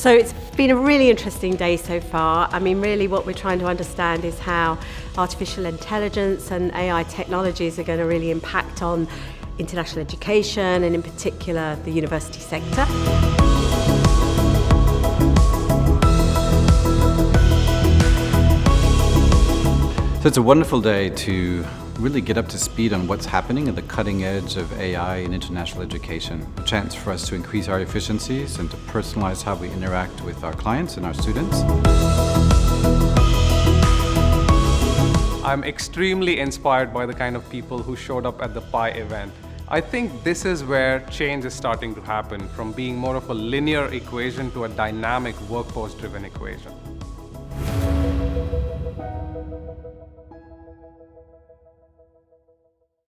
So it's been a really interesting day so far. I mean, really what we're trying to understand is how artificial intelligence and AI technologies are going to really impact on international education and in particular the university sector. So it's a wonderful day to really get up to speed on what's happening at the cutting edge of AI in international education. A chance for us to increase our efficiencies and to personalize how we interact with our clients and our students. I'm extremely inspired by the kind of people who showed up at the PI event. I think this is where change is starting to happen, from being more of a linear equation to a dynamic workforce-driven equation.